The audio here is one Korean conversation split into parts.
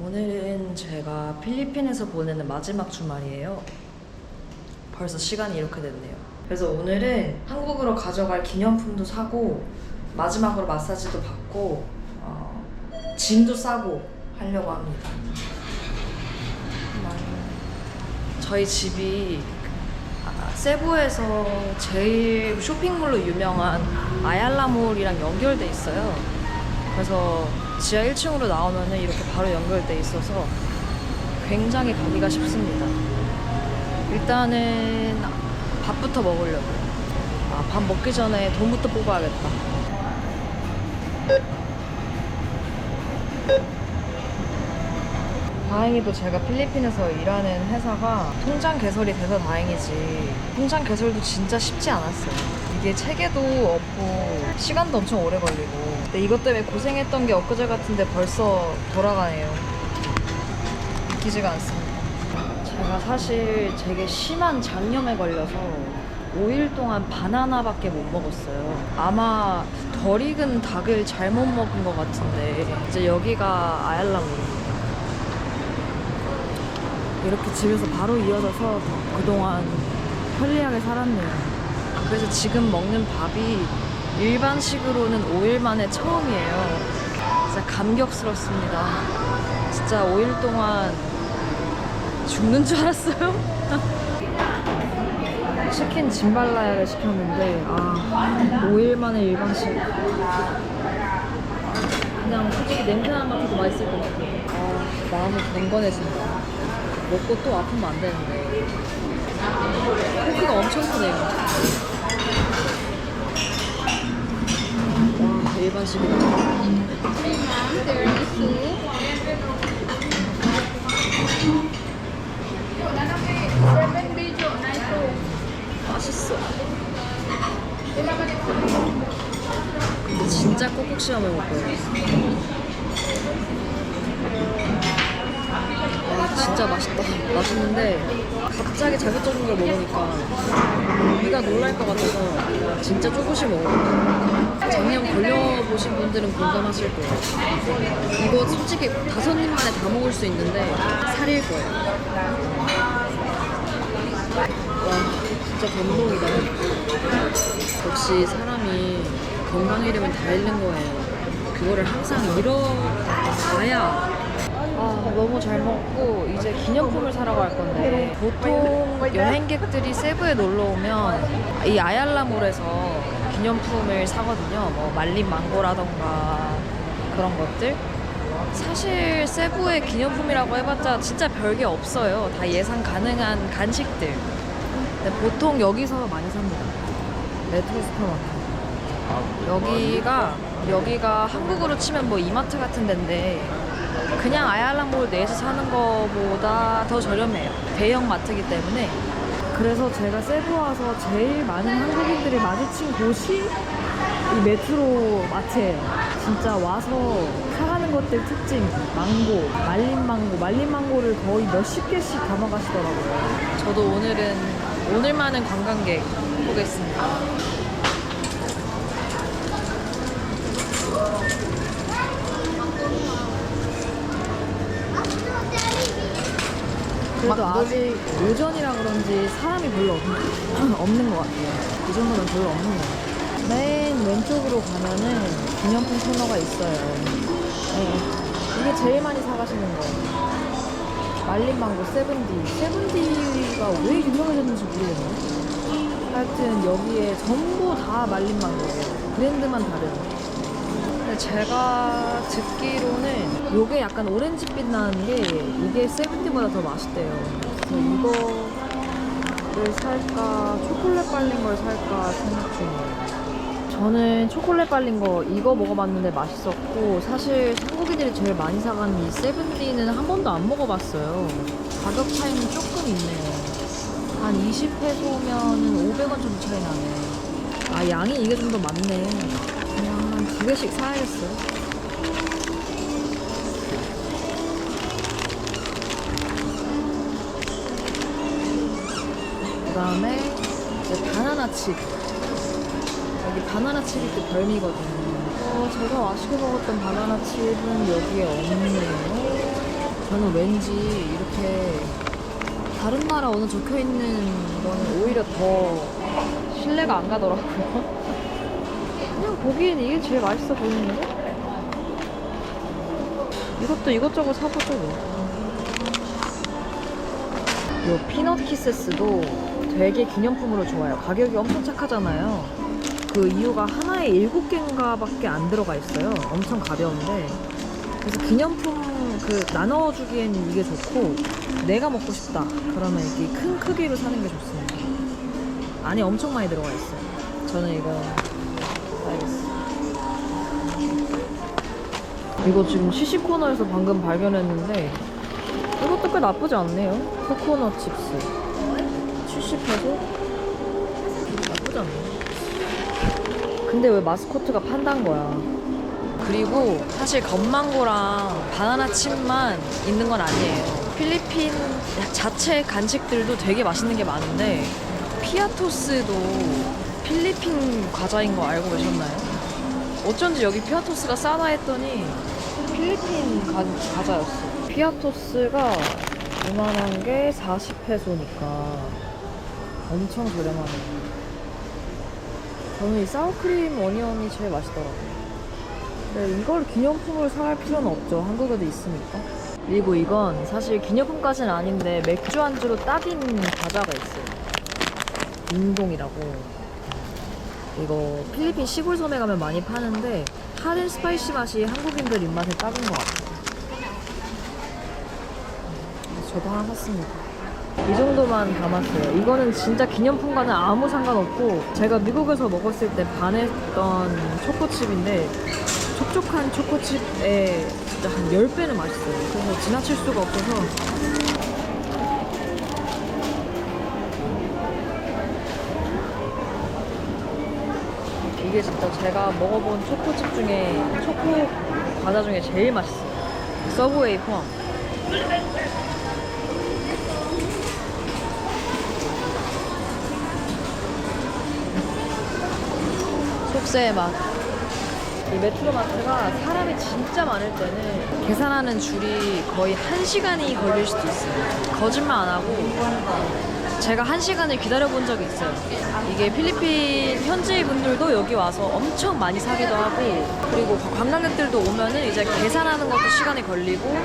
오늘은 제가 필리핀에서 보내는 마지막 주말이에요. 벌써 시간이 이렇게 됐네요. 그래서 오늘은 한국으로 가져갈 기념품도 사고 마지막으로 마사지도 받고 짐도 싸고 하려고 합니다. 저희 집이 세부에서 제일 쇼핑몰로 유명한 아얄라몰이랑 연결돼 있어요. 그래서 지하 1층으로 나오면 이렇게 바로 연결돼 있어서 굉장히 가기가 쉽습니다. 일단은 밥부터 먹으려고요. 밥 먹기 전에 돈부터 뽑아야겠다. 다행히도 제가 필리핀에서 일하는 회사가 통장 개설이 돼서 다행이지 통장 개설도 진짜 쉽지 않았어요. 이게 체계도 없고 시간도 엄청 오래 걸리고 근데 이것 때문에 고생했던 게 엊그제 같은데 벌써 돌아가네요. 믿기지가 않습니다. 제가 사실 되게 심한 장염에 걸려서 5일 동안 바나나밖에 못 먹었어요. 아마 덜 익은 닭을 잘못 먹은 것 같은데 이제 여기가 아얄라몰입니다. 이렇게 집에서 바로 이어져서 그동안 편리하게 살았네요. 그래서 지금 먹는 밥이 일반식으로는 5일 만에 처음이에요. 진짜 감격스럽습니다. 진짜 5일 동안 죽는 줄 알았어요. 치킨 짐발라야를 시켰는데 5일 만에 일반식. 그냥 솔직히 냄새만 맡아도 맛있을 것 같아요. 마음이 건건해진다. 먹고 또 아프면 안 되는데 포크가 엄청 크네요. 와, 일반식이다. 맛있어. 근데 진짜 꼭꼭 씹어 먹을 거예요. 진짜 맛있다. 맛있는데 갑자기 자극적인 걸 먹으니까 위가 놀랄 것 같아서 진짜 조금씩 먹어요. 작년 걸려보신 분들은 공감하실 거예요. 이거 솔직히 5입 만에 다 먹을 수 있는데 살일 거예요. 와, 진짜 감동이다. 역시 사람이 건강 잃으면 다 잃는 거예요. 그거를 항상 잃어봐야 너무 잘 먹고 이제 기념품을 사러 갈 건데 보통 여행객들이 세부에 놀러 오면 이 아얄라몰에서 기념품을 사거든요. 뭐 말린 망고라던가 그런 것들. 사실 세부의 기념품이라고 해봤자 진짜 별게 없어요. 다 예상 가능한 간식들. 근데 보통 여기서 많이 삽니다. 메트로 슈퍼마켓. 여기가 한국으로 치면 뭐 이마트 같은 데인데 그냥 아얄라몰 내에서 사는 거보다 더 저렴해요. 대형 마트이기 때문에. 그래서 제가 세부 와서 제일 많은 한국인들이 마주친 곳이 이 메트로 마트예요. 진짜 와서 사가는 것들 특징, 망고, 말린 망고를 거의 몇십 개씩 담아가시더라고요. 저도 오늘만은 관광객 보겠습니다. 그래도 아직 오전이라 그런지 사람이 별로 없는 것 같아요. 이 정도면 별로 없는 것 같아요. 맨 왼쪽으로 가면은 기념품 코너가 있어요. 네. 이게 제일 많이 사가시는 거예요. 말린 망고 세븐디가 왜 유명해졌는지 모르겠네요. 하여튼 여기에 전부 다 말린 망고예요. 브랜드만 다르네. 근데 제가 듣기로는 요게 약간 오렌지빛 나는 게 이게 세븐티보다 더 맛있대요. 그래서 이거를 살까 초콜릿 발린 걸 살까 생각 중이에요. 저는 초콜릿 발린 거 이거 먹어봤는데 맛있었고 사실 한국인들이 제일 많이 사가는 이 세븐티는 한 번도 안 먹어봤어요. 가격 차이는 조금 있네요. 한 20페소면은 500원 정도 차이 나네. 양이 이게 좀 더 많네. 그냥 한 2개씩 사야겠어요. 그 다음에 이제 바나나 칩. 여기 바나나 칩이 또 별미거든요. 제가 맛있게 먹었던 바나나 칩은 여기에 없네요. 저는 왠지 이렇게 다른 나라 언어 적혀 있는 거는 오히려 더 신뢰가 안 가더라고요. 그냥 보기엔 이게 제일 맛있어 보이는데? 이것도 이것저것 사보죠 뭐. 요 피넛 키세스도 되게 기념품으로 좋아요. 가격이 엄청 착하잖아요. 그 이유가 하나에 7개인가 밖에 안 들어가 있어요. 엄청 가벼운데. 그래서 기념품 그 나눠주기엔 이게 좋고, 내가 먹고 싶다 그러면 이렇게 큰 크기로 사는 게 좋습니다. 안에 엄청 많이 들어가 있어요. 저는 이거 알겠어. 이거 지금 시식 코너에서 방금 발견했는데 이것도 꽤 나쁘지 않네요. 코코넛 칩스 70페소? 나쁘지 않네. 근데 왜 마스코트가 판다는 거야. 그리고 사실 건망고랑 바나나 칩만 있는 건 아니에요. 필리핀 자체 간식들도 되게 맛있는 게 많은데 피아토스도 필리핀 과자인 거 알고 계셨나요? 어쩐지 여기 피아토스가 싸다 했더니 필리핀 과자였어. 피아토스가 이만한 게 40페소니까 엄청 저렴하네. 저는 이 사워크림 어니언이 제일 맛있더라고요. 근데 이걸 기념품으로 살 필요는 없죠. 한국에도 있으니까. 그리고 이건 사실 기념품까지는 아닌데 맥주 안주로 딱인 과자가 있어요. 웅동이라고. 이거 필리핀 시골 섬에 가면 많이 파는데 핫앤 스파이시 맛이 한국인들 입맛에 딱인 것 같아요. 저도 하나 샀습니다. 이 정도만 담았어요. 이거는 진짜 기념품과는 아무 상관없고 제가 미국에서 먹었을 때 반했던 초코칩인데 촉촉한 초코칩에 진짜 한 10배는 맛있어요. 그래서 지나칠 수가 없어서 이게 진짜 제가 먹어본 초코칩 중에 초코 과자 중에 제일 맛있어요. 서브웨이 포함. 속세의 맛. 이 메트로마트가 사람이 진짜 많을 때는 계산하는 줄이 거의 1시간이 걸릴 수도 있어요. 거짓말 안 하고 제가 1시간을 기다려본 적이 있어요. 이게 필리핀 현지 분들도 여기 와서 엄청 많이 사기도 하고, 그리고 관광객들도 오면은 이제 계산하는 것도 시간이 걸리고,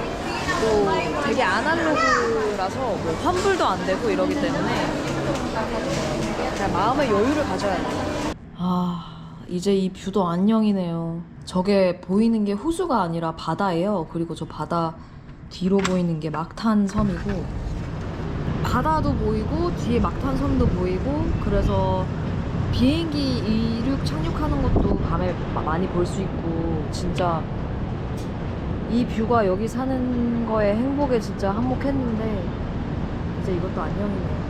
또 되게 아날로그라서 뭐 환불도 안 되고 이러기 때문에 그냥 마음의 여유를 가져야 돼요. 이제 이 뷰도 안녕이네요. 저게 보이는 게 호수가 아니라 바다예요. 그리고 저 바다 뒤로 보이는 게 막탄 섬이고, 바다도 보이고 뒤에 막탄 섬도 보이고, 그래서 비행기 이륙 착륙하는 것도 밤에 많이 볼 수 있고, 진짜 이 뷰가 여기 사는 거에 행복에 진짜 한몫했는데 이제 이것도 안녕이네요.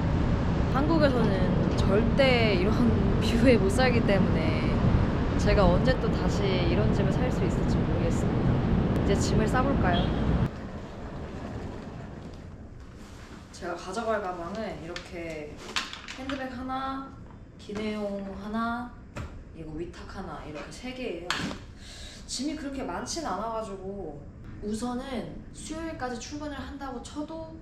한국에서는 절대 이런 뷰에 못 살기 때문에 제가 언제 또 다시 이런 집을 살 수 있을지 모르겠습니다. 이제 짐을 싸볼까요? 제가 가져갈 가방은 이렇게 핸드백 하나, 기내용 하나, 이거 위탁 하나, 이렇게 3개예요. 짐이 그렇게 많진 않아가지고 우선은 수요일까지 출근을 한다고 쳐도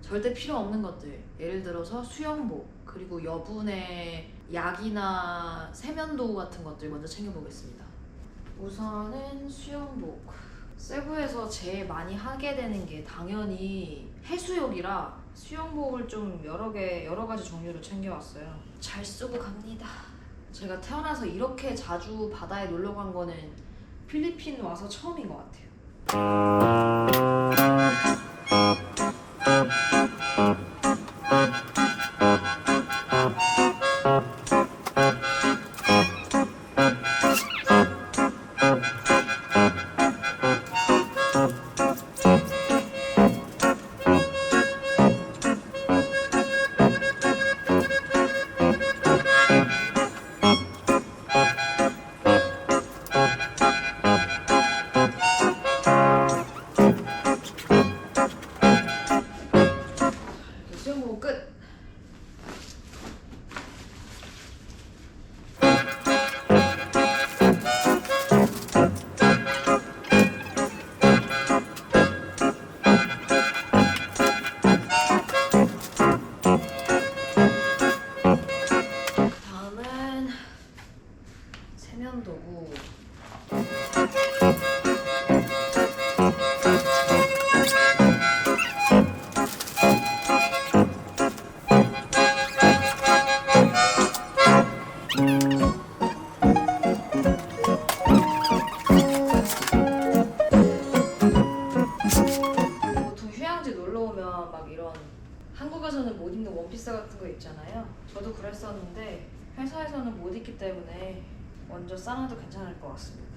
절대 필요 없는 것들, 예를 들어서 수영복, 그리고 여분의 약이나 세면도구 같은 것들 먼저 챙겨보겠습니다. 우선은 수영복. 세부에서 제일 많이 하게 되는 게 당연히 해수욕이라 수영복을 좀 여러 가지 종류를 챙겨왔어요. 잘 쓰고 갑니다. 제가 태어나서 이렇게 자주 바다에 놀러 간 거는 필리핀 와서 처음인 것 같아요. 입으면 막 이런 한국에서는 못 입는 원피스 같은 거 있잖아요. 저도 그랬었는데 회사에서는 못 입기 때문에 먼저 싸놔도 괜찮을 것 같습니다.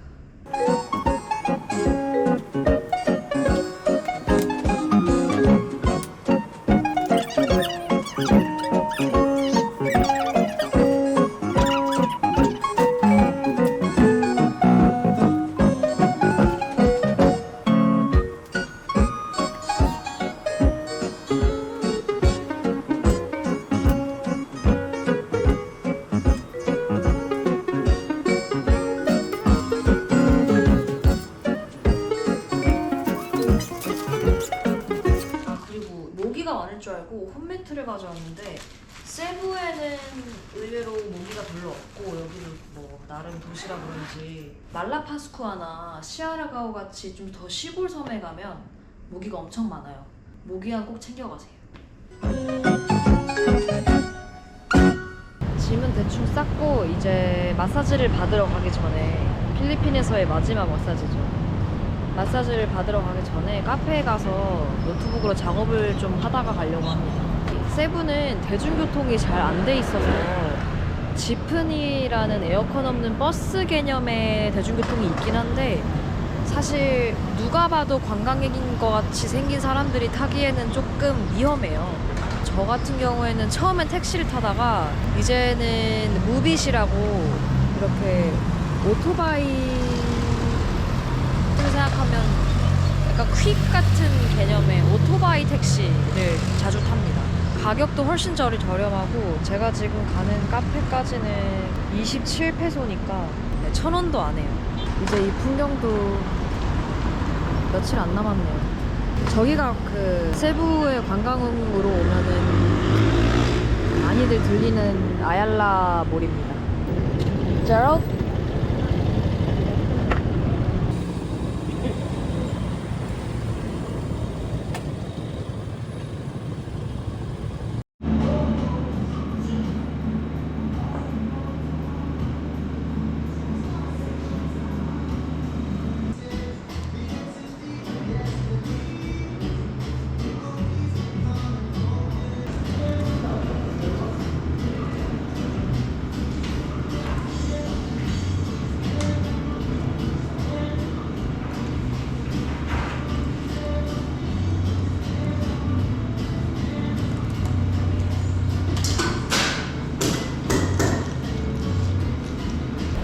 모기가 많을 줄 알고 홈매트를 가져왔는데 세부에는 의외로 모기가 별로 없고 여기도 뭐 나름 도시라 그런지 말라파스쿠아나 시아라가오 같이 좀 더 시골 섬에 가면 모기가 엄청 많아요. 모기약 꼭 챙겨가세요. 짐은 대충 쌌고 이제 마사지를 받으러 가기 전에 필리핀에서의 마지막 마사지죠. 마사지를 받으러 가기 전에 카페에 가서 노트북으로 작업을 좀 하다가 가려고 합니다. 세부는 대중교통이 잘 안 돼 있어서 지프니라는 에어컨 없는 버스 개념의 대중교통이 있긴 한데 사실 누가 봐도 관광객인 것 같이 생긴 사람들이 타기에는 조금 위험해요. 저 같은 경우에는 처음엔 택시를 타다가 이제는 무빗이라고 이렇게 오토바이 생각하면 약간 퀵 같은 개념의 오토바이 택시를 자주 탑니다. 가격도 훨씬 저렴하고 제가 지금 가는 카페까지는 27페소니까 1,000원도 안 해요. 이제 이 풍경도 며칠 안 남았네요. 저기가 그 세부의 관광으로 오면은 많이들 들리는 아얄라 몰입니다. 제로드?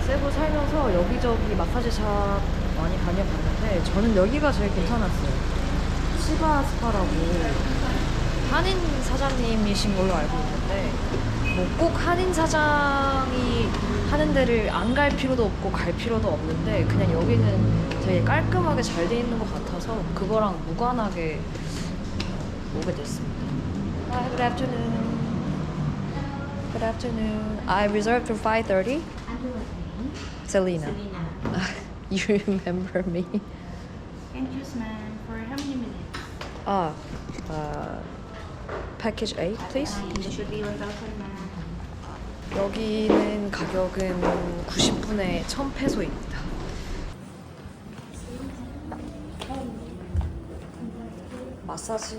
세부 살면서 여기저기 마사지샵 많이 다녀봤는데 저는 여기가 제일 괜찮았어요. 시바 스파라고 한인 사장님이신 걸로 알고 있는데 뭐 꼭 한인 사장이 하는 데를 안 갈 필요도 없고 갈 필요도 없는데 그냥 여기는 되게 깔끔하게 잘 돼 있는 것 같아서 그거랑 무관하게 오게 됐습니다. Hi, good afternoon. Good afternoon. I reserved for 5:30. Selena. You remember me? Can choose, ma'am, for how many minutes? Package A, please. It should be 1,000, ma'am. 여기는 가격은 90분에 1,000페소입니다. 마사지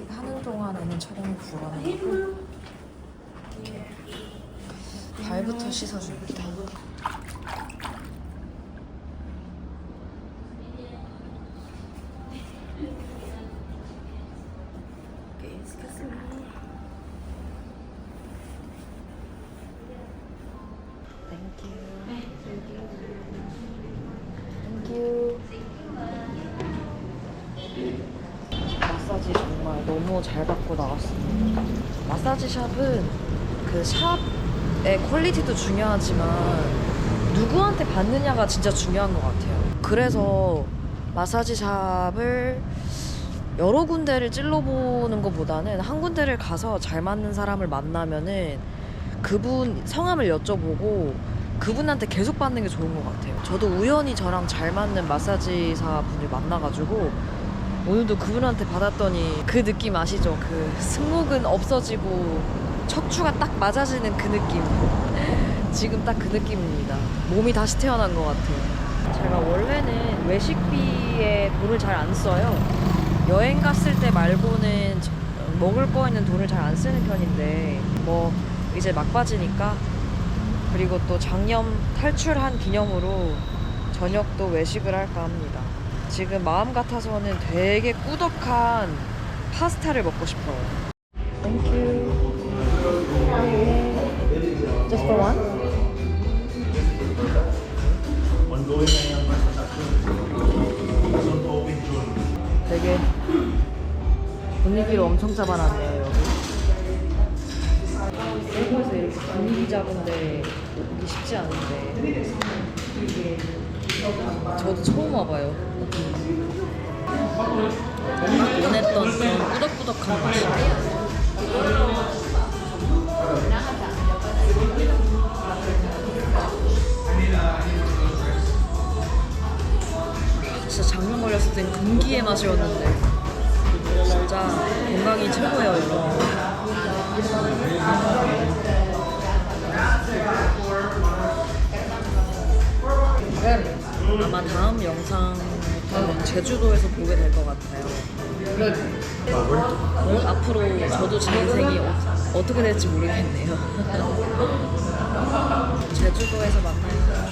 하는 동안에는 촬영이 불가능하고 발부터 씻어줍니다. 마사지 정말 너무 잘 받고 나왔습니다. 마사지 샵은 그 샵의 퀄리티도 중요하지만 누구한테 받느냐가 진짜 중요한 것 같아요. 그래서 마사지 샵을 여러 군데를 찔러보는 것보다는 한 군데를 가서 잘 맞는 사람을 만나면은 그분 성함을 여쭤보고 그분한테 계속 받는 게 좋은 것 같아요. 저도 우연히 저랑 잘 맞는 마사지사 분을 만나가지고 오늘도 그분한테 받았더니 그 느낌 아시죠? 그 승모근 없어지고 척추가 딱 맞아지는 그 느낌. 지금 딱 그 느낌입니다. 몸이 다시 태어난 것 같아요. 제가 원래는 외식비에 돈을 잘 안 써요. 여행 갔을 때 말고는 먹을 거에는 돈을 잘 안 쓰는 편인데 뭐 이제 막바지니까 그리고 또 작년 탈출한 기념으로 저녁도 외식을 할까 합니다. 지금 마음 같아서는 되게 꾸덕한 파스타를 먹고 싶어요. Thank you. Just for one? 되게 분위기를 엄청 잡아놨네요 여기. 한국에서 이렇게 분위기 잡은데 오기 쉽지 않은데 저도 처음 와봐요. 뭔가 원했던 그런 꾸덕꾸덕한 맛이. 진짜 작년 걸렸을 땐 금기의 맛이었는데 진짜 건강이 최고예요 여러분. 아마 다음 영상부터는 제주도에서 보게 될 것 같아요. 앞으로 저도 제 인생이 어떻게 될지 모르겠네요. 제주도에서 만나요.